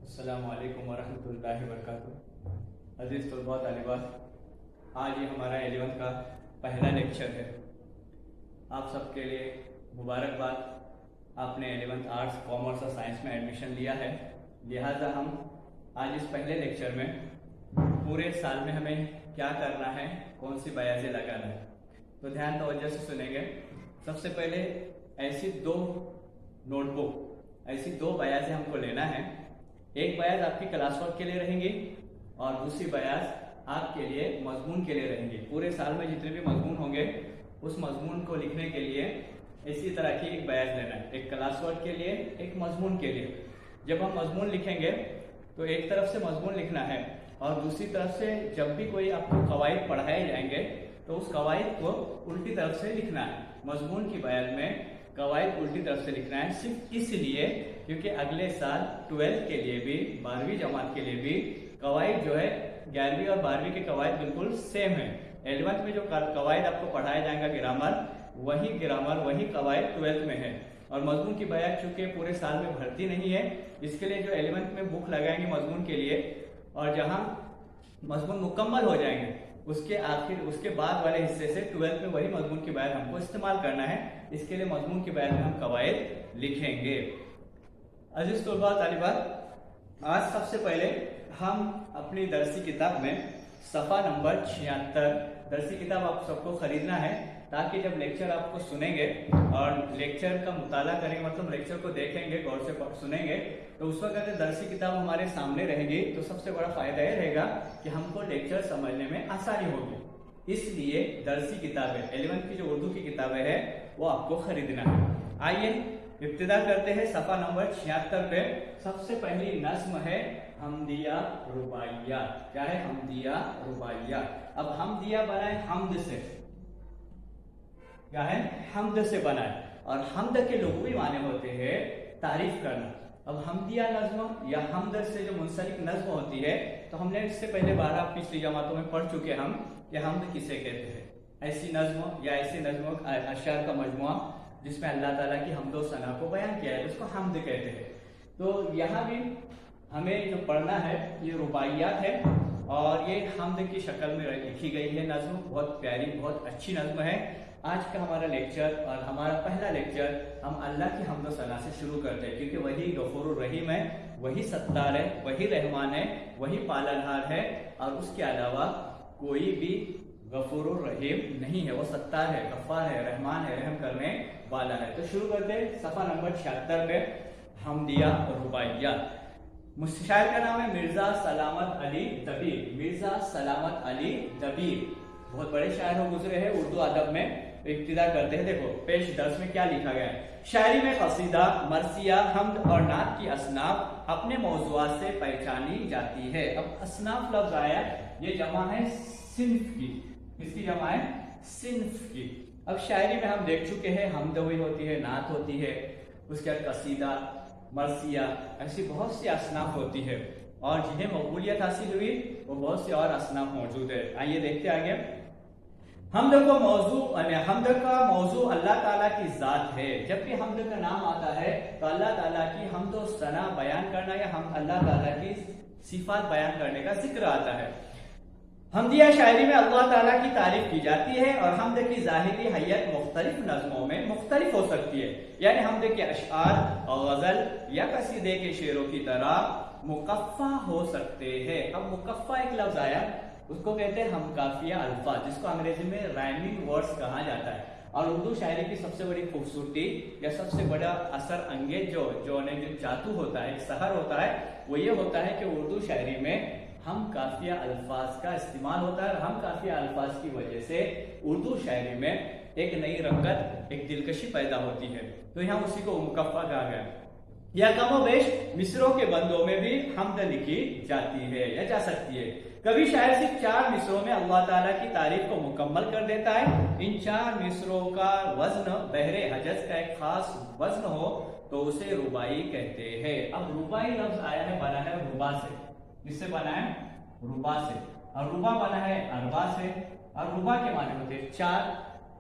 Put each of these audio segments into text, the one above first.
अस्सलामु अलैकुम वरहमतुल्लाहि वबरकातुहू। अजीज़ तलबा तालिबात, आज ये हमारा 11th का पहला लेक्चर है। आप सबके लिए मुबारकबाद। आपने 11th आर्ट्स, कॉमर्स और साइंस में एडमिशन लिया है, लिहाजा हम आज इस पहले लेक्चर में पूरे साल में हमें क्या करना है, कौन सी बयाज़ें लगाना है, तो ध्यान तवज्जो से सुनेंगे। सबसे पहले ऐसी दो बयाज़ें हमको लेना है। एक बयाज आपकी क्लास वर्क के लिए रहेंगी और दूसरी बयाज आपके लिए मजमून के लिए रहेंगी। पूरे साल में जितने भी मजमून होंगे उस मजमून को लिखने के लिए इसी तरह की एक बयाज लेना है, एक क्लास वर्क के लिए, एक मजमून के लिए। जब हम मजमून लिखेंगे तो एक तरफ से मजमून लिखना है और दूसरी तरफ से जब भी कोई आपको कवायद पढ़ाए जाएंगे तो उस कवायद को उल्टी तरफ से लिखना है। मजमून की बयाज में कवायद उल्टी तरफ से लिखना है, सिर्फ इसलिए क्योंकि अगले साल 12th के लिए भी, 12वीं जमात के लिए भी कवायद जो है 11वीं और 12वीं के कवायद बिल्कुल सेम है। 11th में जो कवायद आपको पढ़ाया जाएगा ग्रामर वही कवायद 12th में है। और मजमून की बयान चूंकि पूरे साल में भर्ती नहीं है, इसके लिए जो 11th में बुक लगाएंगे मजमून के लिए, और जहां मजमून मुकम्मल हो जाएंगे उसके बाद वाले हिस्से से 12th में वही मजमून की बयान हमको इस्तेमाल करना है। इसके लिए मजमून की बयान में हम कवायद लिखेंगे। अजीज तलबा तालिबात, आज सबसे पहले हम अपनी दरसी किताब में सफ़ा नंबर 76 दरसी किताब आप सबको खरीदना है, ताकि जब लेक्चर आपको सुनेंगे और लेक्चर का मुताला करेंगे, मतलब लेक्चर को देखेंगे, गौर से सुनेंगे, तो उस वक्त अगर दरसी किताब हमारे सामने रहेगी तो सबसे बड़ा फायदा यह रहेगा कि हमको लेक्चर समझने में आसानी होगी। इसलिए दरसी किताबें 11th की जो उर्दू की किताबें हैं वो आपको खरीदना है। आइए इब्तिदा करते हैं सफ़ा नंबर 76 पे। सबसे पहली नज्म है हमदिया रुबाइया। क्या है? हमदिया रुबाइया। अब हमदिया बनाए हमद से। क्या है? हमद से बनाए, और हमद के लुग़वी माने होते हैं तारीफ करना। अब हमदिया नज्म या हमद से जो मुंसलिक नज्म होती है, तो हमने इससे पहले 12 पिछली जमातों में पढ़ चुके हम कि हमद किसे कहते हैं। ऐसी नज्म या ऐसी नज्म अशआर का मजमुआ जिसमें अल्लाह ताला की हम्द व सना को बयान किया है, उसको हमद कहते हैं। तो यहाँ भी हमें जो पढ़ना है ये रुबाइयात है, और ये हमद की शक्ल में लिखी गई है नज्म। बहुत प्यारी, बहुत अच्छी नज्म है। आज का हमारा लेक्चर और हमारा पहला लेक्चर हम अल्लाह की हम्द व सना से शुरू करते हैं, क्योंकि वही गफूरुर रहीम है, वही सत्तार है, वही रहमान है, वही पालनहार है, और उसके अलावा कोई भी गफूरुर रहीम नहीं है। वो सत्तार है, गफ्फार है, रहमान है, रहम करने वाला है। तो शुरू करते हैं सफ़ा नंबर 76 पे हमदिया रुबाइया। शायर का नाम है मिर्जा सलामत अली दबीर। मिर्जा सलामत अली दबीर बहुत बड़े शायर हो गुजरे हैं उर्दू अदब में। तो इब्तिदा करते हैं। देखो पेश दर्स में क्या लिखा गया है। शायरी में कसीदा, मरसिया, हमद और नात की असनाफ अपने मौज़ूआत से पहचानी जाती है। अब असनाफ लफ्ज आया, ये जमा है सिन्फ की। किसकी जमा है? सिन्फ की। अब शायरी में हम देख चुके हैं हमद हुई होती है, नात होती है, उसके बाद कसीदा, मरसिया, ऐसी बहुत सी असनाफ होती है, और जिन्हें मकबूलियत हासिल हुई वो बहुत सी और असनाफ मौजूद है। आइए देखते आगे। हमद का मौजू अल्लाह ताला की जात है। जब भी हमद का नाम आता है तो अल्लाह ताला की हम्द व सना बयान करना या हम अल्लाह ताला की सिफात बयान करने का जिक्र आता है। हमदिया शायरी में अल्लाह ताला की तारीफ की जाती है, और हमद की ज़ाहिरी हैयत मुख्तलिफ नज़्मों में मुख्तलिफ हो सकती है। यानी हमद के अशआर और गज़ल या कसीदे के शेरों की तरह मुकफ़्फ़ा हो सकते हैं। अब मुकफ़्फ़ा एक लफ्ज़ आया, उसको कहते हैं हम काफिया अल्फाज, जिसको अंग्रेजी में राइमिंग वर्ड्स कहा जाता है। और उर्दू शायरी की सबसे बड़ी खूबसूरती या सबसे बड़ा असर अंगेज जो जादू होता है, सहर होता है, वो ये होता है कि उर्दू शायरी में हम काफिया अल्फाज का इस्तेमाल होता है। और हम काफिया अल्फाज की वजह से उर्दू शायरी में एक नई रंगत, एक दिलकशी पैदा होती है। तो यहाँ उसी को मुकफ़्फ़ा कहा गया। या कमो बेश मिसरों के बंदों में भी हमद लिखी जाती है या जा सकती है। कभी शायर सिर्फ 4 मिसरों में अल्लाह ताला की तारीफ को मुकम्मल कर देता है। इन 4 मिसरों का वजन बहरे हजज का एक खास वजन हो तो उसे रुबाई कहते हैं। अब रुबाई लफ्ज आया है, बना है रुबा से। किससे बना है? रुबा से। और रुबा बना है अरबा से। और रुबा के माने होते 4,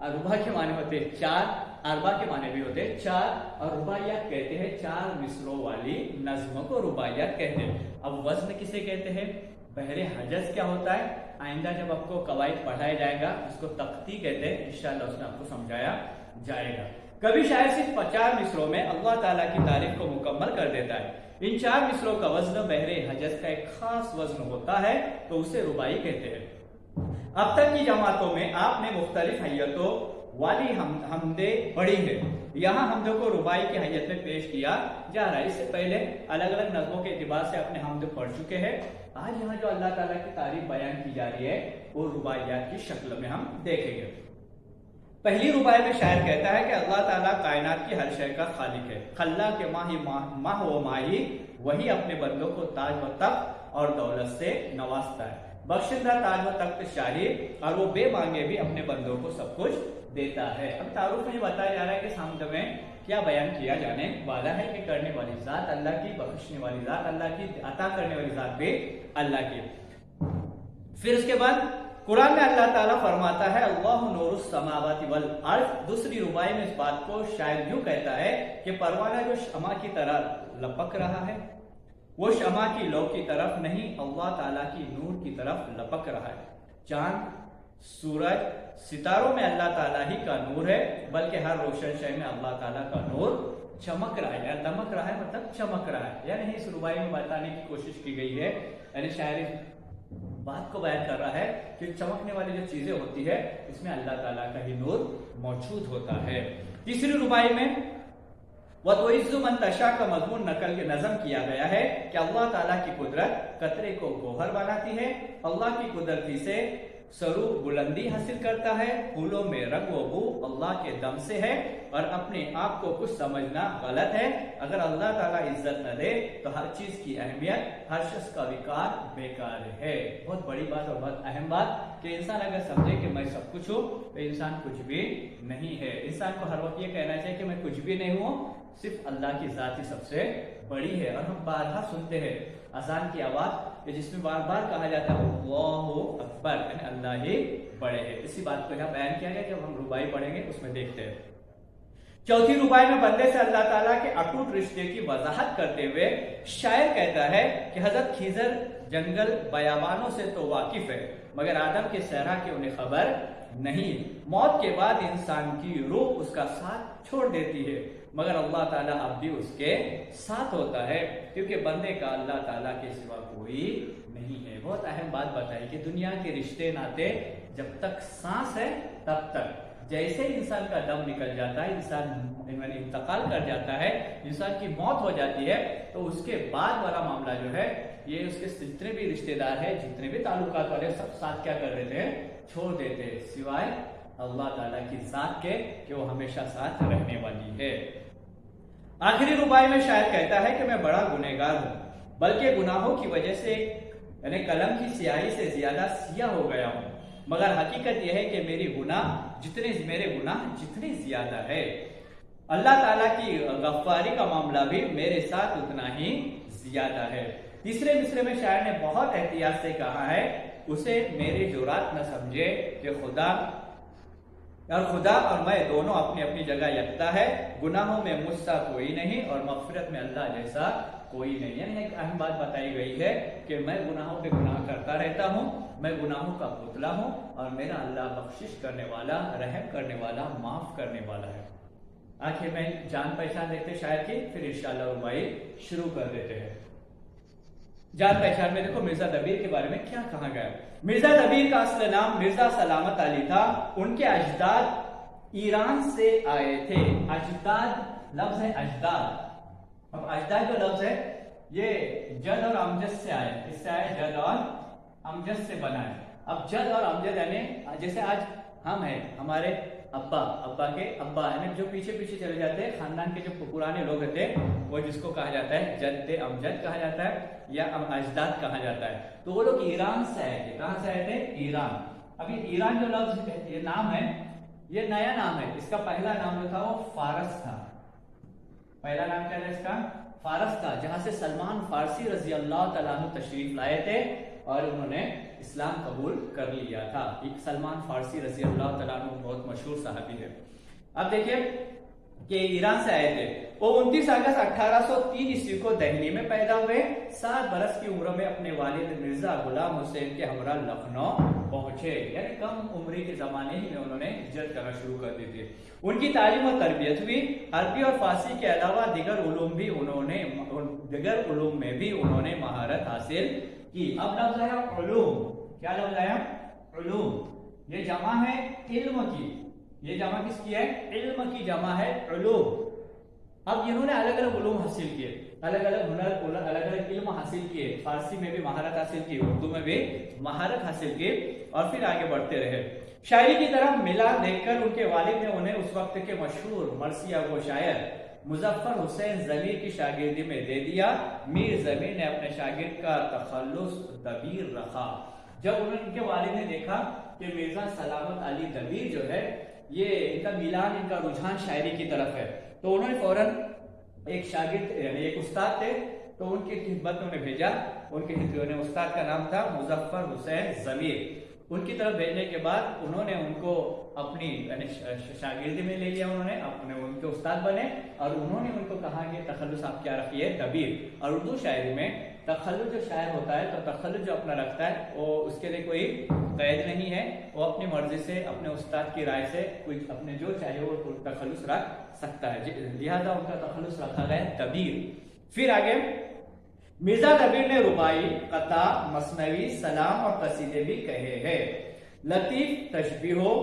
अरबा के माने होते 4, اربا کے معنی بھی ہوتے ہیں چار، اور رباعیات کہتے ہیں چار مصروں والی نظموں کو رباعیات کہتے ہیں۔ اب وزن کسے کہتے ہیں؟ بحر حجز کیا ہوتا ہے؟ آئندہ جب آپ کو قواعد پڑھایا جائے گا اس کو تختی کہتے ہیں، انشاءاللہ اس میں آپ کو سمجھایا جائے گا۔ کبھی شاعر صرف 50 مصروں میں اللہ تعالیٰ کی تعریف کو مکمل کر دیتا ہے۔ ان 4 مصروں کا وزن بحر حجز کا ایک خاص وزن ہوتا ہے تو اسے رباعی کہتے ہیں۔ اب تک کی جماعتوں میں آپ نے مختلف حیتوں والی حمدیں پڑھی ہے، یہاں حمدوں کو رباعی کی حیت میں پیش کیا جا رہا ہے۔ اس سے پہلے الگ الگ نظموں کے اعتبار سے اپنے حمد پڑھ چکے ہیں، آج یہاں جو اللہ تعالیٰ کی تعریف بیان کی جا رہی ہے وہ رباعیات کی شکل میں ہم دیکھیں گے۔ پہلی رباعی میں شاعر کہتا ہے کہ اللہ تعالیٰ کائنات کی ہر شے کا خالق ہے، خلا کے ماہ و ماہی، وہی اپنے بندوں کو تاج و تخت اور دولت سے نوازتا ہے، بخشندہ تاج و تخت شاہی، اور وہ بے مانگے بھی اپنے بندوں کو سب کچھ دیتا ہے۔ اب تعارف میں بتایا جا رہا ہے کہ اس حمد میں کیا بیان کیا جانے والا ہے کہ کرنے والی ذات اللہ کی، بخشنے والی ذات اللہ کی، عطا کرنے والی ذات بھی اللہ کی۔ پھر اس کے بعد قرآن میں اللہ تعالیٰ فرماتا ہے اللہ نور السماوات والارض۔ دوسری رباعی میں اس بات کو شاعر یوں کہتا ہے کہ پروانہ جو شمع کی طرح لپک رہا ہے وہ شمع کی لو کی طرف نہیں، اللہ تعالیٰ کی نور کی طرف لپک رہا ہے۔ چاند، سورج، ستاروں میں اللہ تعالیٰ ہی کا نور ہے، بلکہ ہر روشن شے میں اللہ تعالیٰ کا نور چمک رہا ہے، یا دمک رہا ہے مطلب چمک رہا ہے، یعنی اس رباعی میں بتانے کی کوشش کی گئی ہے، یعنی شاعر بات کو بیان کر رہا ہے کہ چمکنے والی جو چیزیں ہوتی ہے اس میں اللہ تعالیٰ کا ہی نور موجود ہوتا ہے۔ تیسری رباعی میں وَتُعِزُّ مَن تَشَاءُ کا مضمون نظم کیا گیا ہے کہ اللہ تعالیٰ کی قدرت قطرے کو گوہر بناتی ہے، اللہ کی قدرتی سے سرو بلندی حاصل کرتا ہے، پھولوں میں رنگ و بو اللہ کے دم سے ہے، اور اپنے آپ کو کچھ سمجھنا غلط ہے۔ اگر اللہ تعالیٰ عزت نہ دے تو ہر چیز کی اہمیت، ہر شخص کا وقار بیکار ہے۔ بہت بڑی بات اور بہت اہم بات کہ انسان اگر سمجھے کہ میں سب کچھ ہوں تو انسان کچھ بھی نہیں ہے۔ انسان کو ہر وقت یہ کہنا چاہیے کہ میں کچھ بھی نہیں ہوں، صرف اللہ کی ذات ہی سب سے بڑی ہے۔ اور ہم بارہا سنتے ہیں اذان کی آواز جس میں بار بار کہا جاتا ہے اللہ اکبر، یعنی اللہ ہی بڑے ہے۔ اسی بات کو یہاں بیان کیا گیا، جب ہم رباعی پڑھیں گے اس میں دیکھتے ہیں۔ چوتھی رباعی میں بندے سے اللہ تعالیٰ کے اٹوٹ رشتے کی وضاحت کرتے ہوئے شاعر کہتا ہے کہ حضرت خضر جنگل بیابانوں سے تو واقف ہے مگر آدم کے صحرا کی انہیں خبر نہیں، موت کے بعد انسان کی روح اس کا ساتھ چھوڑ دیتی ہے مگر اللہ تعالیٰ اب بھی اس کے ساتھ ہوتا ہے، کیونکہ بندے کا اللہ تعالیٰ کے سوا کوئی نہیں ہے۔ بہت اہم بات بتائی کہ دنیا کے رشتے ناتے جب تک سانس ہے تب تک، جیسے انسان کا دم نکل جاتا ہے، انسان انتقال کر جاتا ہے، انسان کی موت ہو جاتی ہے، تو اس کے بعد والا معاملہ جو ہے یہ اس کے جتنے بھی رشتے دار ہیں، جتنے بھی تعلقات والے، سب ساتھ کیا کر دیتے ہیں؟ چھوڑ دیتے ہیں، سوائے اللہ تعالیٰ کی ذات کے کہ وہ ہمیشہ ساتھ رہنے والی ہے۔ آخری رباعی میں شاعر کہتا ہے کہ میں بڑا گنہگار ہوں، بلکہ گناہوں کی وجہ سے یعنی قلم کی سیاہی سے زیادہ سیاہ ہو گیا ہوں، مگر حقیقت یہ ہے کہ میرے گناہ جتنے زیادہ ہے، اللہ تعالیٰ کی غفاری کا معاملہ بھی میرے ساتھ اتنا ہی زیادہ ہے۔ تیسرے مصرے میں شاعر نے بہت احتیاط سے کہا ہے اسے میری جرات نہ سمجھے کہ خدا اور میں دونوں اپنی اپنی جگہ یکتا ہے، گناہوں میں مجھ سا کوئی نہیں اور مغفرت میں اللہ جیسا کوئی نہیں۔ یعنی ایک اہم بات بتائی گئی ہے کہ میں گناہوں پہ گناہ کرتا رہتا ہوں، میں گناہوں کا پتلا ہوں، اور میرا اللہ بخشش کرنے والا، رحم کرنے والا، معاف کرنے والا ہے۔ آخر میں جان پہچان دیکھتے شاعر کی، پھر انشاءاللہ رباعی شروع کر دیتے ہیں۔ جان پہچان میں دیکھو مرزا دبیر کے بارے میں کیا کہا گیا۔ مرزا دبیر کا اصل نام مرزا سلامت علی تھا، ان کے اجداد ایران سے آئے تھے۔ اجداد لفظ ہے اجداد، اب اجداد جو لفظ ہے یہ جد اور امجد سے آئے، اس سے آئے جد اور امجد سے بنا ہے۔ اب جد اور امجد یعنی جیسے آج ہم ہیں، ہمارے ابا کے ابا یعنی جو پیچھے پیچھے چلے جاتے ہیں، خاندان کے جو پرانے لوگ تھے وہ جس کو کہا جاتا ہے جد امجد کہا جاتا ہے یا اجداد کہا جاتا ہے۔ تو وہ لوگ ایران سے آئے تھے۔ کہاں سے آئے تھے؟ ایران۔ اب یہ ایران جو لفظ یہ نام ہے یہ نیا نام ہے، اس کا پہلا نام جو تھا وہ فارس تھا۔ پہلا نام کیا تھا اس کا؟ فارس تھا، جہاں سے سلمان فارسی رضی اللہ تعالیٰ عنہ تشریف لائے تھے اور انہوں نے اسلام قبول کر لیا تھا۔ ایک سلمان فارسی رضی اللہ تعالیٰ عنہ بہت مشہور صحابی ہے۔ اب دیکھیے کہ ایران سے آئے تھے. وہ 29 اگست 1803 عیسوی کو دہلی میں پیدا ہوئے. 7 برس کی عمر میں اپنے والد مرزا غلام حسین کے ہمراہ لکھنؤ پہنچے. یعنی کم عمری کے زمانے ہی میں انہوں نے ہجرت کرنا شروع کر دی تھی. ان کی تعلیم و تربیت ہوئی. عربی اور فارسی کے علاوہ دیگر علوم میں بھی انہوں نے مہارت حاصل کی. اب لفظ ہے علوم. کیا لفظ ہے؟ علوم. یہ جمع ہے علم کی. یہ جمع کس کی ہے؟ علم کی جمع ہے علوم. اب انہوں نے الگ الگ علوم حاصل کیے, الگ الگ ہنر, الگ الگ علم حاصل کیے. فارسی میں بھی مہارت حاصل کی, اردو میں بھی مہارت حاصل کی, اور پھر آگے بڑھتے رہے. شاعری کی طرف ملا دیکھ کر ان کے والد نے انہیں اس وقت کے مشہور مرثیہ گو شاعر مظفر حسین ضمیر کی شاگردی میں دے دیا. میر ضمیر نے اپنے شاگرد کا تخلص دبیر رکھا. جب ان کے والد نے دیکھا کہ مرزا سلامت علی دبیر جو ہے یہ ان کا میلان, ان کا رجحان شاعری کی طرف ہے, تو انہوں نے فوراً ایک شاگرد یعنی ایک استاد تھے تو ان کی خدمت میں انہیں بھیجا. ان کے استاد کا نام تھا مظفر حسین ضمیر. ان کی طرف بھیجنے کے بعد انہوں نے ان کو اپنی شاگردی میں لے لیا. انہوں نے ان کے استاد بنے اور انہوں نے ان کو کہا کہ تخلص آپ کیا رکھیے؟ دبیر. اور اردو شاعری میں تخلص جو شاعر ہوتا ہے تو تخلص جو اپنا رکھتا ہے وہ اس کے لیے کوئی قید نہیں ہے, وہ اپنی مرضی سے اپنے استاد کی رائے سے کچھ اپنے جو چاہے وہ تخلص رکھ سکتا ہے. لہذا ان کا تخلص رکھا گیا دبیر. پھر آگے مرزا دبیر نے ربائی, قطع, مثنوی, سلام اور قصیدے بھی کہے ہیں. لطیف تشبیہوں,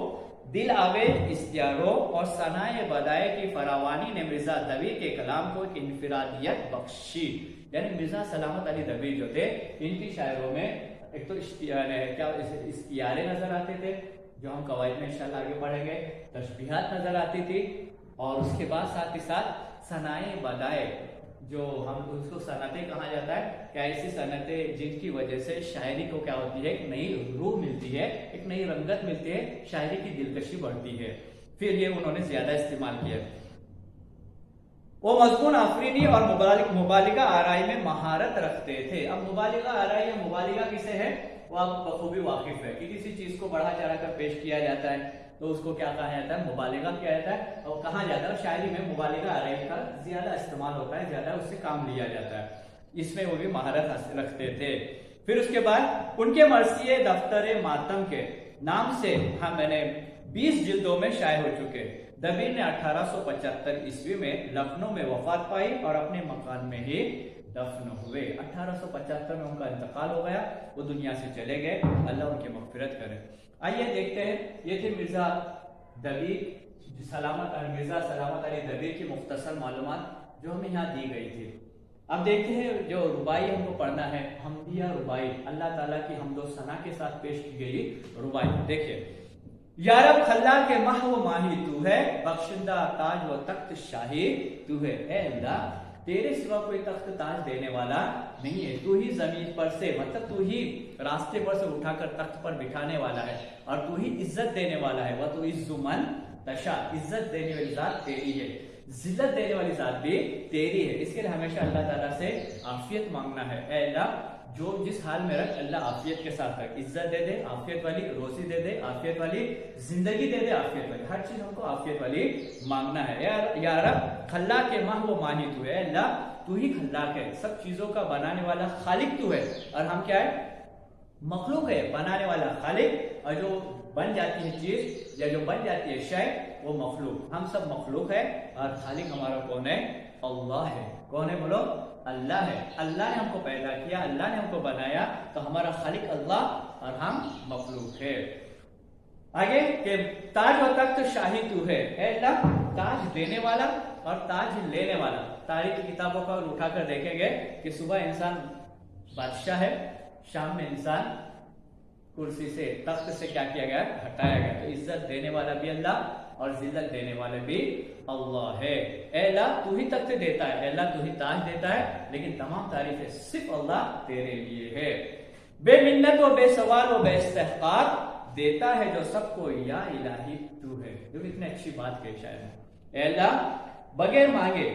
دل آویز استعاروں اور ثنائے بدائے کی فراوانی نے مرزا دبیر کے کلام کو ایک انفرادیت بخشی. یعنی مرزا سلامت علی دبیر جو تھے ان کی شاعروں میں ایک تو استعارے نظر آتے تھے جو ہم قواعد میں انشاءاللہ آگے پڑھیں گے, تشبیہات نظر آتی تھی, اور اس کے بعد ساتھ ہی ساتھ ثنائے بدائے, جو ہم اس کو صنعتیں کہا جاتا ہے, کہ ایسی صنعتیں جن کی وجہ سے شاعری کو کیا ہوتی ہے, ایک نئی روح ملتی ہے, ایک نئی رنگت ملتی ہے, شاعری کی دلکشی بڑھتی ہے. پھر یہ انہوں نے زیادہ استعمال کیا. وہ مضمون آفرینی اور مبالغہ آرائی میں مہارت رکھتے تھے. اب مبالغہ آرائی یا مبالغہ کسے ہے وہ آپ بخوبی واقف ہے کہ کسی چیز کو بڑھا چڑھا کر پیش کیا جاتا ہے تو اس کو کیا کہا جاتا ہے؟ مبالغہ کیا جاتا ہے, اور کہا جاتا ہے شاعری میں مبالغہ آرائی کا زیادہ استعمال ہوتا ہے, زیادہ اس سے کام لیا جاتا ہے. اس میں وہ بھی مہارت حاصل رکھتے تھے. پھر اس کے بعد ان کے مرثیے دفتر ماتم کے نام سے میں نے 20 جلدوں میں شائع ہو چکے. دبیر نے 1875 عیسوی میں لکھنؤ میں وفات پائی اور اپنے مکان میں ہی دفن ہوئے. 1875 میں ان کا انتقال ہو گیا, وہ دنیا سے چلے گئے, اللہ ان کی مغفرت کرے. آئیے دیکھتے ہیں, یہ تھے مرزا سلامت علی دبیر کی مختصر معلومات جو ہمیں یہاں دی گئی تھی. اب دیکھتے ہیں جو ربائی ہم کو پڑھنا ہے, حمدیہ ربائی, اللہ تعالیٰ کی حمد و ثنا کے ساتھ پیش کی گئی ربائی. دیکھیے, یا رب خلاق کے ماہ و ماہی تو ہے, بخشندہ تاج و تخت شاہی تو ہے. اے اللہ تیرے سوا کوئی تخت تاج دینے والا نہیں ہے, تو ہی زمین پر سے مطلب تو ہی راستے پر سے اٹھا کر تخت پر بٹھانے والا ہے, اور تو ہی عزت دینے والا ہے. وہ تو عز من تشاء, عزت دینے والی ذات تیری ہے, ذلت دینے والی ذات بھی تیری ہے. اس کے لیے ہمیشہ اللہ تعالیٰ سے عافیت مانگنا ہے. اے اللہ جو جس حال میں رکھ, اللہ عافیت کے ساتھ رکھ, عزت دے دے, عافیت والی روزی دے دے, عافیت والی زندگی دے دے, عافیت والی ہر چیز ہم کو عافیت والی مانگنا ہے. یا رب خلاق کے ماہ و ماہی تو ہے, اللہ تو ہی خلاق ہے, سب چیزوں کا بنانے والا خالق تو ہے, اور ہم کیا ہے؟ مخلوق ہے. بنانے والا خالق, اور جو بن جاتی ہے چیز یا جو بن جاتی ہے شے وہ مخلوق. ہم سب مخلوق ہے, اور خالق ہمارا کون ہے؟ اللہ ہے. کون ہے بولو؟ اللہ ہے. اللہ نے ہم کو پیدا کیا, اللہ نے ہم کو بنایا, تو ہمارا خالق اللہ اور ہم مخلوق ہے. آگے کہ تاج و تخت شاہی تو ہے. اے اللہ تاج دینے والا اور تاج لینے والا. تاریخ کی کتابوں کا اٹھا کر دیکھیں گے کہ صبح انسان بادشاہ ہے, شام میں انسان کرسی سے, تخت سے کیا کیا گیا؟ ہٹایا گیا. تو عزت دینے والا بھی اللہ اور ذلت دینے والے بھی اللہ ہے. اے اللہ تو ہی تخت دیتا ہے, اے اللہ تو ہی تاج دیتا ہے, لیکن تمام تعریفیں صرف اللہ تیرے لیے ہے. بے منت و بے سوال و بے استحقاق دیتا ہے جو سب کو, یا الہی تو ہے. جو اتنی اچھی بات کہی شاید ہے. اے اللہ بغیر مانگے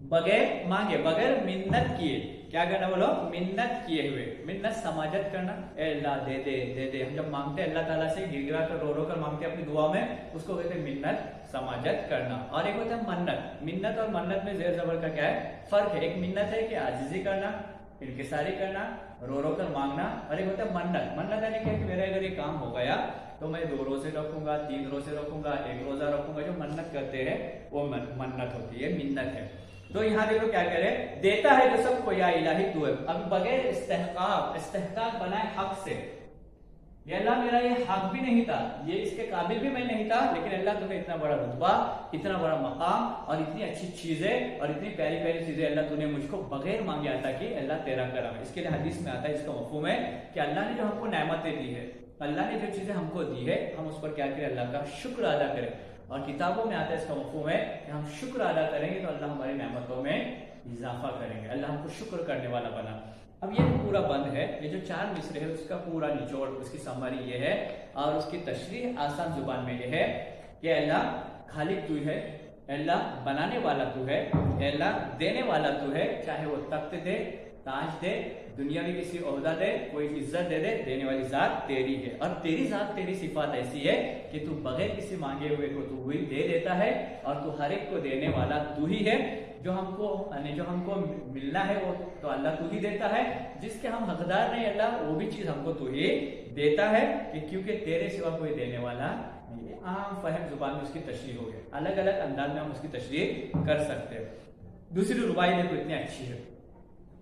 बगैर मांगे, बगैर मिन्नत किए, क्या करना बोलो, मिन्नत किए हुए, मिन्नत समाजत करना, ए अल्लाह दे दे दे दे। हम जब मांगते हैं अल्लाह ताला से, गिरगिरा कर रो रो कर मांगते हैं अपनी दुआ में, उसको कहते हैं मिन्नत समाजत करना। और एक होता है मन्नत। मिन्नत और मन्नत में जेर जबर का क्या है, फर्क है। एक मिन्नत है कि आजिजी करना, इनकिसारी करना, रो रो कर मांगना, और एक होता है मन्नत। मन्नत यानी क्या कि मेरा अगर ये काम हो गया तो मैं 2 रोजे रखूंगा, 3 रोजे रखूंगा, 1 रोजा रखूंगा। जो मन्नत करते हैं वो मन्नत होती है, मिन्नत है। तो यहाँ देखो क्या करे, देता है जो सबको या इलाही तू है। अब बगैर इस्तेहकाक बनाए हक से, ये अल्लाह मेरा ये हक भी नहीं था, ये इसके काबिल भी मैं नहीं था, लेकिन अल्लाह तुम्हें इतना बड़ा रुतबा, इतना बड़ा मकाम और इतनी अच्छी चीजें और इतनी प्यारी प्यारी चीजें अल्लाह तूने मुझको बगैर मांगे आता कि अल्लाह तेरा करम है। इसके लिए हदीस में आता है, इसका मफहूम है कि अल्लाह ने जो हमको नेमतें दी है, अल्लाह ने जो चीजें हमको दी है, हम उस पर क्या करें, अल्लाह का शुक्र अदा करें। और किताबों में आता है इसका मफहूम है कि हम शुक्र अदा करेंगे तो अल्लाह हमारी नेमतों में इजाफा करेंगे, अल्लाह हमको शुक्र करने वाला बना। अब ये पूरा बंद है, ये जो 4 मिसरे है उसका पूरा निचोड़, उसकी समरी ये है और उसकी तशरीह आसान जुबान में ये है कि अल्लाह खालिक तू है, अल्लाह बनाने वाला तू है, अल्लाह देने वाला तू है, चाहे वो तख्त दे, ताज दे, दुनिया में किसी ओहदा दे, कोई इज्जत दे दे, देने वाली जात तेरी है। और तेरी जात, तेरी सिफात ऐसी है कि तू बगैर किसी मांगे हुए को तू वही दे देता है और तू हर एक को देने वाला तू ही है। जो हमको मिलना है वो तो अल्लाह तू ही देता है, जिसके हम हकदार नहीं अल्लाह वो भी चीज हमको तू ही देता है, कि क्योंकि तेरे सिवा कोई देने वाला नहीं है। आम फहम जुबान में उसकी तशरीह हो गई, अलग अलग अंदाज में हम उसकी तशरीह कर सकते हैं। दूसरी रुबाई देखो इतनी अच्छी है,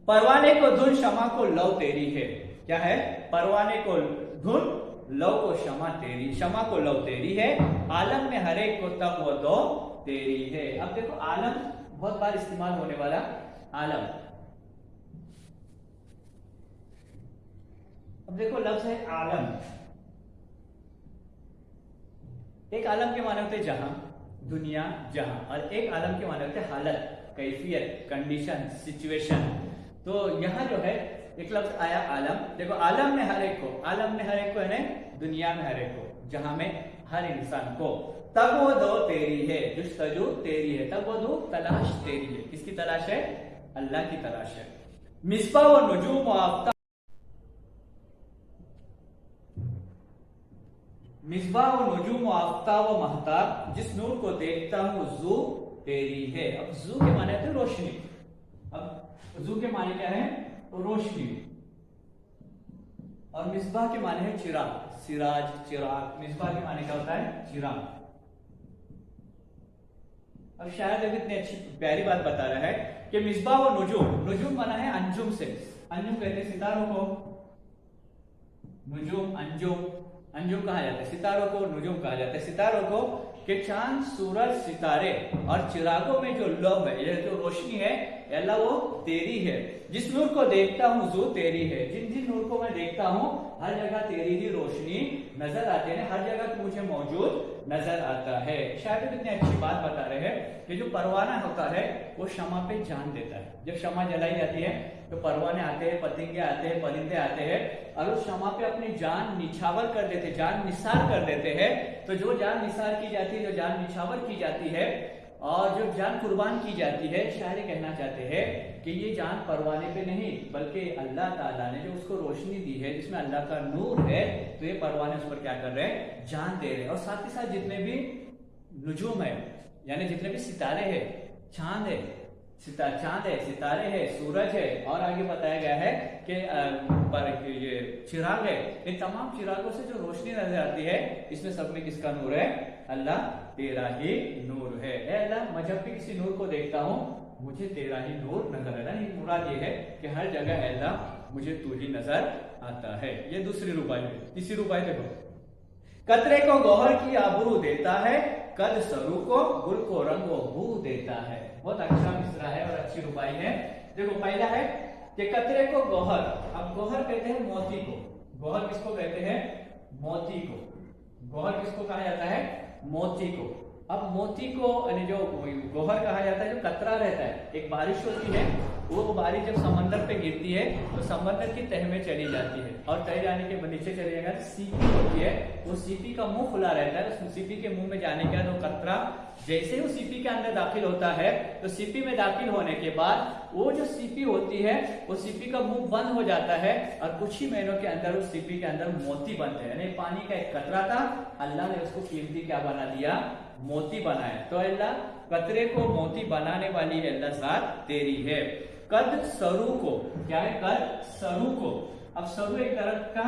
परवाने को धुन शमा को लव तेरी है। क्या है, परवाने को धुन लव को शमा तेरी, शमा को लव तेरी है, आलम में हर एक को तब वो दो तेरी है। अब देखो आलम बहुत बार इस्तेमाल होने वाला, आलम। अब देखो लफ्ज है आलम, एक आलम के माने होते जहां, दुनिया, जहां, और एक आलम के माने होते हालत, कैफियत, कंडीशन, सिचुएशन। तो यहां जो है एक लफ्ज आया आलम। देखो आलम में हर एक को, आलम में हर एक को यानी दुनिया में हर एक को, जहां में हर इंसान को, तब वो दो तेरी है, जुस्तजू तेरी है, तब वो दो तलाश तेरी है। किसकी तलाश है, अल्लाह की तलाश है। मिसबा व नुजूम व आफ्ताब, मिसबा व नुजूम व आफ्ताब व महताब, जिस नूर को देखता हूं जू तेरी है। अब जू के माने थे रोशनी, अब जू के माने क्या है, रोशनी, और मिसबाह के माने है चिराग, सिराज, चिराग। मिसबाह के माने क्या होता है, चिराग। अब शायद अभी इतनी अच्छी प्यारी बात बता रहा है कि मिसबाह व नुजूम, नुजूम बना है अंजुम से, अंजुम कहते हैं सितारों को, नुजूम अंजुम, अंजुम कहा जाता है सितारों को, नुजूम कहा जाता है सितारों को, कि चांद, सूरज, सितारे और चिरागों में जो लव है, ये जो रोशनी है, अल्लाह वो तेरी है। जिस नूर को देखता हूँ जो तेरी है, जिन जिन नूर को मैं देखता हूँ हर जगह तेरी ही रोशनी नजर आती है, हर जगह तू मुझे मौजूद नजर आता है। शायद इतनी अच्छी बात बता रहे हैं कि जो परवाना होता है वो शमा पे जान देता है। जब शमा जलाई जाती है तो परवाने आते हैं, पतंगे आते हैं, परिंदे आते हैं और उस शमा पे अपनी जान निछावर कर देते, जान निसार कर देते हैं। तो जो जान निसार की जाती है, जो जान निछावर की जाती है और जो जान कुर्बान की जाती है, शायरी कहना चाहते हैं कि ये जान परवाने पे नहीं बल्कि अल्लाह ताला ने जो उसको रोशनी दी है, जिसमें अल्लाह का नूर है, तो ये परवाने उस पर क्या कर रहे हैं, जान दे रहे हैं। और साथ ही साथ जितने भी नुजूम है, यानी जितने भी सितारे हैं, चांद है, चांद है, सितारे है, सूरज है, और आगे बताया गया है कि ये चिराग है, इन तमाम चिरागों से जो रोशनी नजर आती है, इसमें सब में किसका नूर है, अल्लाह तेरा ही नूर है। अल्लाह मैं जब भी किसी नूर को देखता हूँ मुझे तेरा ही नूर नजर आता है। मुराद ये है कि हर जगह अल्लाह मुझे तू ही नजर आता है। ये दूसरी रुबाई है। तीसरी रुबाई देखो, कतरे को गौहर की आबरू देता है, कद सरू को गुल को रंग व बू देता है। बहुत अच्छा मिसरा है और अच्छी रुबाई है। देखो पहला है कि कतरे को गौहर, अब गौहर कहते हैं मोती को, गौहर किसको कहते हैं, मोती को, गौहर किसको कहा जाता है, मोती को। अब मोती को यानी जो गौहर कहा जाता है, जो कतरा रहता है, एक बारिश होती है वो बारिश जब समंदर पे गिरती है तो समंदर की तह में चली जाती है, और तह जाने के नीचे चली जाएगा तो सीपी होती है, वो सीपी का मुंह खुला रहता है, उस सीपी के मुंह में जाने के बाद वो कतरा जैसे ही वो सीपी के अंदर दाखिल होता है तो सीपी में दाखिल होने के बाद वो जो सीपी होती है वो सीपी का मुंह बंद हो जाता है, और कुछ ही महीनों के अंदर उस सीपी के अंदर मोती बनते हैं। यानी पानी का एक कतरा था, अल्लाह ने उसको कीमती क्या बना दिया, मोती बनाया। तो अल्लाह कतरे को मोती बनाने वाली अल्लाह जात तेरी है। कद सरू को, क्या है, कद सरू को। अब सरू एक दरख्त का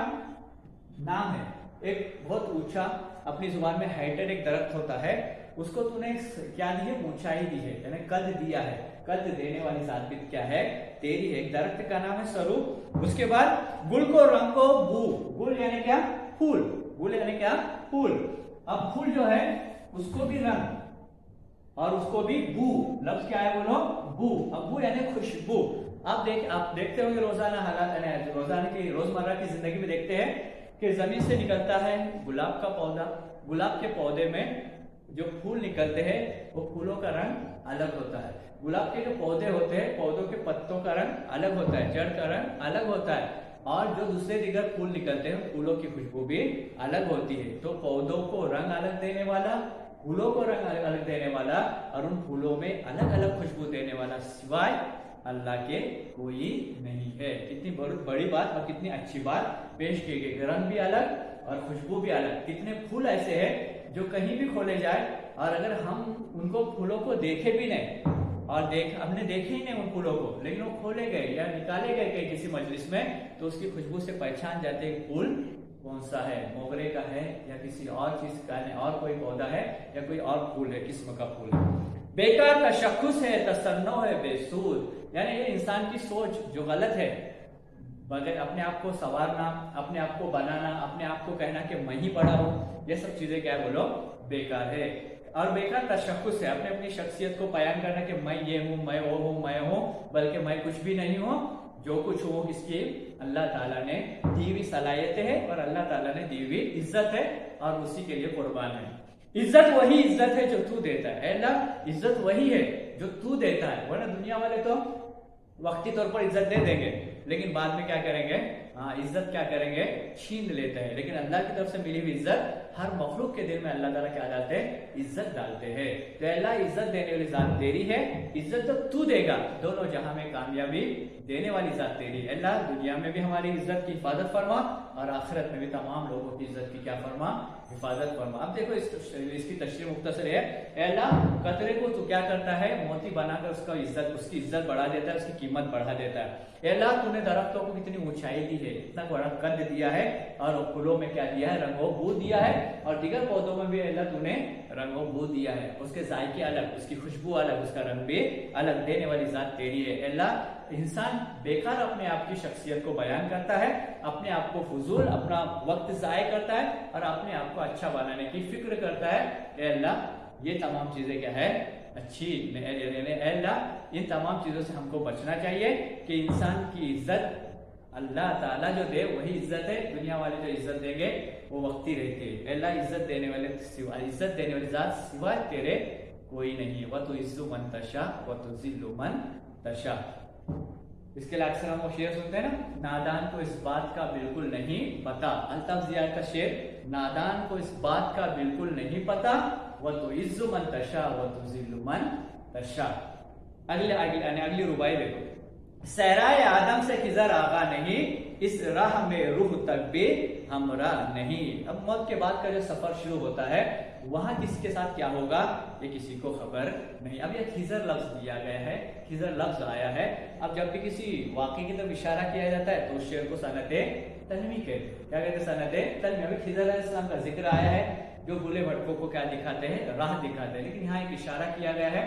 नाम है, एक बहुत ऊंचा, अपनी जुबान में हाइटेड एक दरख्त होता है, उसको तूने क्या दी है, ऊंचाई दी है, यानी कद दिया है। कद देने वाली जात भी क्या है, तेरी है। एक दरख्त का नाम है सरू। उसके बाद गुल को रंग को बू, गुल यानी क्या, फूल, गुल यानी क्या, फूल। अब फूल जो है उसको भी रंग और उसको भी बू, लफ्ज क्या है बोलो, बू। अब बू यानी खुशबू। आप देखते होंगे रोजाना हालात, रोजाना की रोजमर्रा की जिंदगी में देखते हैं कि जमीन से निकलता है गुलाब का पौधा, गुलाब के पौधे में जो फूल निकलते हैं वो फूलों का रंग अलग होता है। गुलाब के जो पौधे होते हैं, पौधों के पत्तों का रंग अलग होता है, जड़ का रंग अलग होता है, और जो दूसरे दिगर फूल निकलते हैं फूलों की खुशबू भी अलग होती है। तो पौधों को रंग अलग देने वाला, फूलों को रंग अलग अलग देने वाला, और उन फूलों में अलग अलग खुशबू देने वाला सिवाय अल्लाह के कोई नहीं है। कितनी बड़ी बात और कितनी अच्छी बात पेश की गई। रंग भी अलग और खुशबू भी अलग। कितने फूल ऐसे हैं जो कहीं भी खोले जाए, और अगर हम उनको फूलों को देखे भी नहीं, और हमने देखे ही नहीं उन फूलों को, लेकिन वो खोले गए या निकाले गए कहीं किसी मजलिस में, तो उसकी खुशबू से पहचान जाते हैं फूल कौन सा है, मोगरे का है या किसी और चीज का है, और कोई पौधा है या कोई और फूल है, किस्म का फूल है। बेकार तशख्खुस है, तसन्नो है बेसूद, यानी ये इंसान की सोच जो गलत है, बगैर अपने आप को संवारना, अपने आप को बनाना, अपने आप को कहना कि मैं ही बड़ा हूं, ये सब चीजें क्या बोलो, बेकार है। और बेकार तशख्खुस है, अपने अपनी शख्सियत को बयान करना कि मैं ये हूँ, मैं वो हूँ, मैं हूँ, बल्कि मैं कुछ भी नहीं हूँ। जो कुछ हो किसकी, अल्लाह ताला ने दी हुई सलाहियतें है और अल्लाह ताला ने दी हुई इज्जत है, और उसी के लिए कुर्बान है। इज्जत वही इज्जत है जो तू देता है, अल्लाह इज्जत वही है जो तू देता है। वरना दुनिया वाले तो वक्ती तौर पर इज्जत दे देंगे, लेकिन बाद में क्या करेंगे, इज्जत क्या करेंगे, छीन लेते हैं। लेकिन अल्लाह की तरफ से मिली हुई इज्जत हर मखलूक के दिल में अल्लाह ताला क्या डालते हैं, इज्जत डालते हैं। तो अल्लाह इज्जत देने वाली जात तेरी है, इज्जत तो तू देगा, दोनों जहां में कामयाबी देने वाली जात तेरी। अल्लाह दुनिया में भी हमारी इज्जत की हिफाजत फरमा, और आखिरत में भी तमाम लोगों की इज्जत की क्या फरमा, हिफाजत फरमा। अब देखो इसकी तशरीह मुख्तसर है। अल्लाह कतरे को तू क्या करता है, मोती बनाकर उसकी इज्जत बढ़ा देता है, उसकी कीमत बढ़ा देता है। अल्लाह तूने दरख्तों को कितनी ऊंचाई दी है, इतना बड़ा कद दिया है, और फूलों में क्या दिया है, रंगो बू दिया है, और दीगर पौधों में भी अल्लाह तूने रंगो बू दिया है। उसके जायके अलग, उसकी खुशबू अलग, उसका रंग भी अलग देने वाली जात तेरी है। अल्लाह इंसान बेकार अपने आप की शख्सियत को बयान करता है, अपने आप को फजूल अपना वक्त जाया करता है, और अपने आप को अच्छा बनाने की फिक्र करता है। अल्लाह ये तमाम चीजें क्या है, अच्छी अल्लाह इन तमाम चीजों से हमको बचना चाहिए कि इंसान की इज्जत अल्लाह ताला जो दे वही इज्जत है। दुनिया वाले जो इज्जत देंगे वो वक्ती रहते हैं। अल्लाह इज्जत देने वाली जात सिवाय तेरे कोई नहीं है। वह तो इज्जु मन तशा व तो जिल्लु मन तशा। इसके लिए अक्सर हम वो शेर सुनते हैं ना, नादान को इस बात का बिल्कुल नहीं पता। अल्ताफ जिया का शेर, नादान को इस बात का बिल्कुल नहीं पता, वह तो इज्जु मन तशा व तो जिल्लु मन तशा। अगली रुबाई देखो। सहराए आदम से खिजर आगा नहीं, इस राह में रूह तक भी हमरा नहीं। अब मौत के बाद का जो सफर शुरू होता है वहां किसके साथ क्या होगा ये किसी को खबर नहीं। अब ये खिजर लफ्ज दिया गया है, खिजर लफ्ज आया है। अब जब भी किसी वाक़े की तरफ इशारा किया जाता है तो उस शेर को सनते तन्वी कहते, क्या कहते, सनते तन्वी। अभी खिजर अलैहिस्सलाम का जिक्र आया है जो भूले भटकों को क्या दिखाते हैं, राह दिखाते हैं। लेकिन यहाँ एक इशारा किया गया है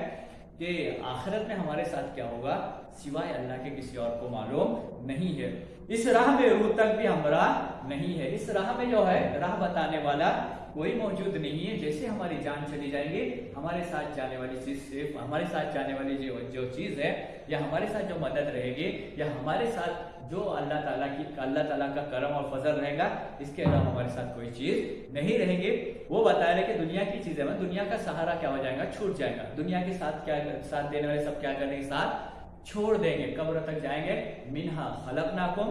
कि आखिरत में हमारे साथ क्या होगा सिवाय अल्लाह के किसी और को मालूम नहीं है। इस राह में रूह तक भी हमरा नहीं है। इस राह में जो है राह बताने वाला कोई मौजूद नहीं है। जैसे हमारी जान चली जाएंगे, हमारे साथ जाने वाली चीज सिर्फ हमारे साथ जाने वाली जो चीज है, या हमारे साथ जो मदद रहेगी, या हमारे साथ जो अल्लाह ताला का करम और फजल रहेगा, इसके अलावा हमारे साथ कोई चीज नहीं रहेगी। वो बता रहे कि दुनिया की चीजें में दुनिया का सहारा क्या हो जाएगा, छूट जाएगा। दुनिया के साथ क्या साथ देने वाले सब क्या करेंगे, साथ छोड़ देंगे, कब्र तक जाएंगे। मिन्हा खलकनाकुम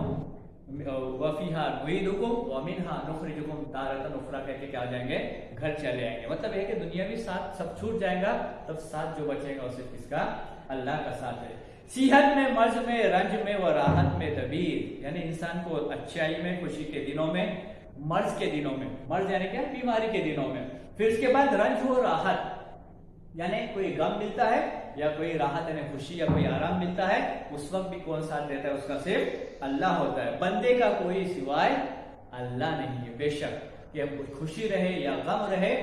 वफीहा नुईदुकुम व मिन्हा नुखरिजुकुम तारतन उखरा कह के क्या हो जाएंगे, घर चले आएंगे। मतलब है कि दुनियावी साथ सब छूट जाएगा, तब साथ जो बचेगा वो सिर्फ किसका, अल्लाह का साथ है। सेहत में, मर्ज में, रंज में व राहत में तबीर, यानी इंसान को अच्छाई में, खुशी के दिनों में, मर्ज के दिनों में, मर्ज यानी क्या, बीमारी के दिनों में, फिर उसके बाद रंज हो राहत, यानी कोई गम मिलता है या कोई राहत यानी खुशी या कोई आराम मिलता है, उस वक्त भी कौन साथ देता है, उसका सिर्फ अल्लाह होता है। बंदे का कोई सिवाय अल्लाह नहीं है। बेशक ये खुशी रहे या गम रहे,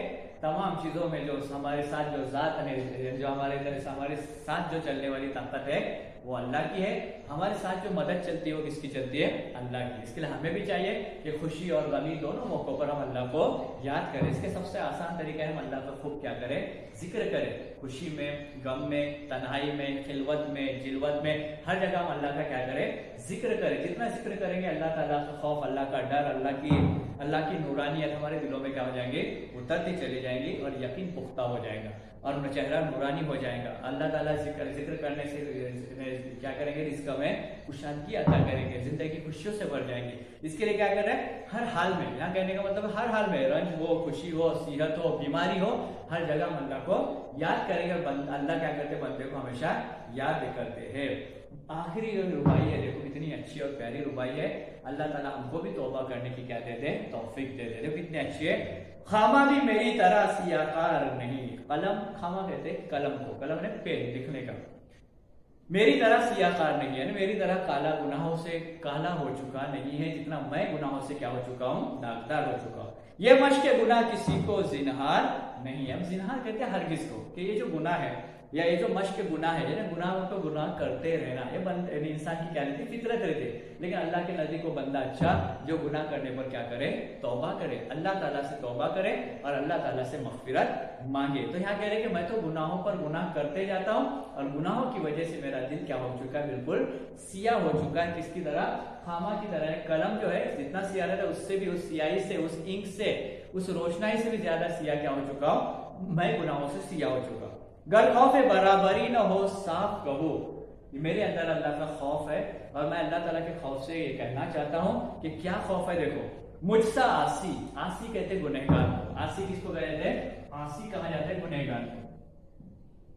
तमाम चीजों में जो हमारे साथ जो जात है, जो हमारे साथ जो चलने वाली ताकत है वो अल्लाह की है। हमारे साथ जो मदद चलती है वो किसकी चलती है, अल्लाह की। इसके लिए हमें भी चाहिए कि खुशी और गमी दोनों मौकों पर हम अल्लाह को याद करें। इसके सबसे आसान तरीका है हम अल्लाह का खूब क्या करें, जिक्र करें। खुशी में, गम में, तन्हाई में, खिलवत में, जिलवत में, हर जगह हम अल्लाह का क्या करें, जिक्र करें। जितना जिक्र करेंगे अल्लाह ताला का खौफ, अल्लाह का डर, अल्लाह की नूरानियत हमारे दिलों में क्या हो जाएंगे, उतरती चली जाएंगी और यकीन पुख्ता हो जाएगा और चेहरा नूरानी हो जाएगा। अल्लाह ताला जिक्र करने से क्या करेंगे, रिज़्क़ में कुशादगी अता करेंगे, जिंदगी खुशियों से भर जाएंगे। इसके लिए क्या कर रहे हैं, हर हाल में, यहाँ कहने का मतलब हर हाल में, रंज हो, खुशी हो, सेहत हो, बीमारी हो, हर जगह हम अल्लाह को याद करेंगे। अल्लाह क्या करते हैं, बंदे को हमेशा याद करते हैं। आखिरी जो रुबाई है, देखो कितनी अच्छी और प्यारी रुबाई है। अल्लाह ताला हमको भी तौबा करने की क्या दे दे, तौफीक दे दे। देखो कितनी अच्छी है। खामा भी मेरी तरह सियाकार नहीं, कलम, खामा कहते हैं कलम को, कलम ने पेन लिखने का, मेरी तरह सियाकार नहीं, यानी मेरी तरह काला गुनाहों से काला हो चुका नहीं है, जितना मैं गुनाहों से क्या हो चुका हूँ, दागदार हो चुका हूँ। ये मश्क गुनाह किसी को जिन्हार नहीं है। हम जिन्हार कहते हैं हरगिज को, कि ये जो गुनाह है या ये जो मश्क गुनाह है, यानी गुनाहों को गुनाह करते रहना, ये इंसान की क्या रहती, फितरत रहती है। लेकिन अल्लाह के नजदीक को बंदा अच्छा, जो गुनाह करने पर क्या करे, तौबा करे, अल्लाह ताला से तौबा करे और अल्लाह ताला से मगफिरत मांगे। तो यहाँ कह रहे कि मैं तो गुनाहों पर गुनाह करते जाता हूँ और गुनाहों की वजह से मेरा दिल क्या हो चुका है, बिल्कुल सियाह हो चुका है। किसकी तरह, खामा की तरह। कलम जो है जितना सियाह रहता है, उससे भी, उस सियाही से, उस इंक से, उस रोशनाई से भी ज्यादा सियाह क्या हो चुका हूँ, मैं गुनाहों से सियाह हो चुका। गर खौफ बराबरी न हो साफ कहो, मेरे अंदर अल्लाह का खौफ है और मैं अल्लाह ताला के खौफ से ये कहना चाहता हूँ कि क्या खौफ है। देखो, मुझसा आसी, आसी कहते गुनहगार को। आसी किसको कहते हैं, आसी कहा जाता है गुनहगार को,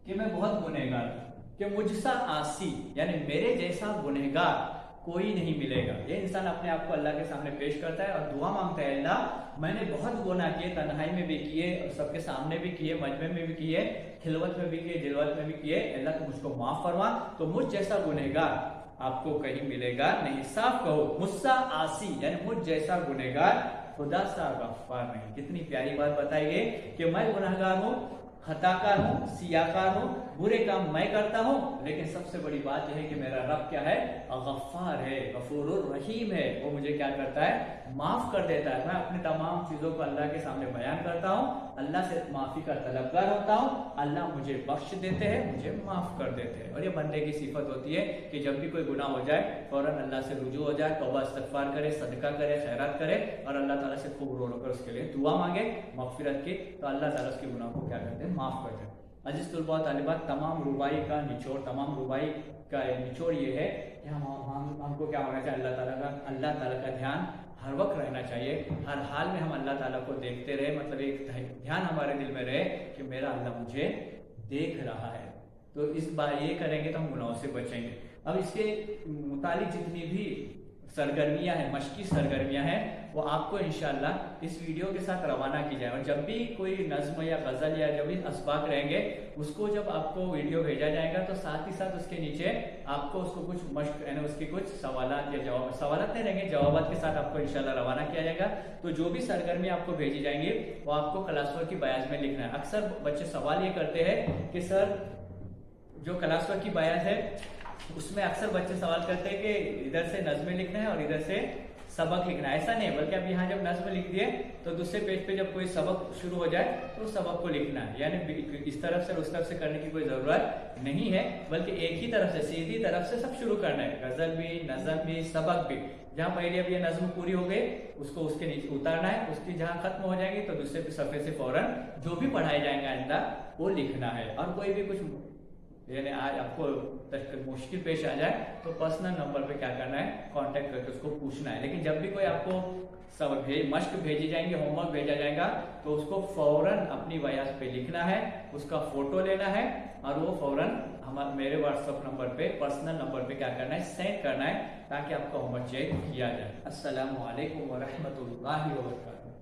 कि मैं बहुत गुनहगार हूं, कि मुझसा आसी यानी मेरे जैसा गुनहगार कोई नहीं मिलेगा। ये इंसान अपने आप को अल्लाह के सामने पेश करता है और दुआ मांगता है, अल्लाह मैंने बहुत गुनाह किए, तन्हाई में भी किए, सबके सामने भी किए, मजमे में भी किए, खिलवत में भी किए, जिलवत में भी किए, अल्लाह तो मुझको माफ फरमा। तो मुझ जैसा गुनहगार आपको कहीं मिलेगा नहीं। साफ कहो, मुझसा आसी यानी मुझ जैसा गुनहगार, खुदा सा गफ्फार नहीं। कितनी प्यारी बात बताई गई कि मैं गुनहगार हूँ, खताकार हूँ, सियाकार हूँ, बुरे काम मैं करता हूँ, लेकिन सबसे बड़ी बात यह है कि मेरा रब क्या है, गफ्फार है, गफूरुर रहीम है। वो मुझे क्या करता है, माफ कर देता है। मैं अपनी तमाम चीजों को अल्लाह के सामने बयान करता हूँ, अल्लाह से माफी का तलबगार होता हूँ, अल्लाह मुझे बख्श देते हैं, मुझे माफ कर देते हैं। और ये बंदे की सिफत होती है कि जब भी कोई गुनाह हो जाए फौरन अल्लाह से रुजू हो जाए, तौबा इस्तगफार करे, सदका करे, खैरात करे और अल्लाह ताला से खूब रो कर उसके लिए दुआ मांगे मगफिरत की, तो अल्लाह ताला उसके गुनाह को क्या करते हैं, माफ करते हैं। अजीज तुलबा तालिबात, तमाम रुबाई का निचोड़, तमाम रुबाई का निचोड़ ये है कि हमको क्या होना चाहिए, अल्लाह ताला का ध्यान हर वक्त रहना चाहिए। हर हाल में हम अल्लाह ताला को देखते रहे, मतलब एक ध्यान हमारे दिल में रहे कि मेरा अल्लाह मुझे देख रहा है। तो इस बार ये करेंगे तो हम गुनाहों से बचेंगे। अब इसके मुतालिक जितनी भी सरगर्मियां हैं, मशकी सरगर्मियां हैं, वो आपको इंशाल्लाह इस वीडियो के साथ रवाना की जाए। और जब भी कोई नज्म या गजल या जब भी असबाक रहेंगे, उसको जब आपको वीडियो भेजा जाएगा तो साथ ही साथ उसके नीचे आपको उसको कुछ मश्क यानी उसके कुछ सवालात या जवाब, सवालात नहीं रहेंगे, जवाबात के साथ आपको इंशाल्लाह रवाना किया जाएगा। तो जो भी सरगर्मी आपको भेजी जाएंगी वो आपको क्लास वर्क की बयाज में लिखना है। अक्सर बच्चे सवाल ये करते हैं कि सर जो क्लास वर्क की बयाज है उसमें अक्सर बच्चे सवाल करते हैं कि इधर से नज़्में लिखना है और इधर से सबक लिखना है। ऐसा नहीं है, बल्कि अब यहाँ जब नज़्म लिख दिए तो दूसरे पेज पे जब कोई सबक शुरू हो जाए तो सबक को लिखना है, यानी इस तरफ से उस तरफ से करने की कोई जरूरत नहीं है, बल्कि एक ही तरफ से, सीधी तरफ से सब शुरू करना है। गजल भी, नज़्म भी, सबक भी। जहाँ पहले अब ये नज़्म पूरी हो गई उसको उसके नीचे उतारना है, उसकी जहाँ खत्म हो जाएगी तो दूसरे सफ़े से फौरन जो भी पढ़ाए जाएंगे आइंदा वो लिखना है। और कोई भी कुछ यानी आज आपको मुश्किल पेश आ जाए तो पर्सनल नंबर पे क्या करना है, कांटेक्ट करके उसको पूछना है। लेकिन जब भी कोई आपको मश्क भेजी जाएंगे, होमवर्क भेजा जाएगा, तो उसको फौरन अपनी वयास पे लिखना है, उसका फोटो लेना है और वो फौरन मेरे व्हाट्सएप नंबर पे, पर्सनल नंबर पे क्या करना है, सेंड करना है, ताकि आपका होमवर्क चेक किया जाए। अस्सलामु अलैकुम व रहमतुल्लाहि व बरकातहू।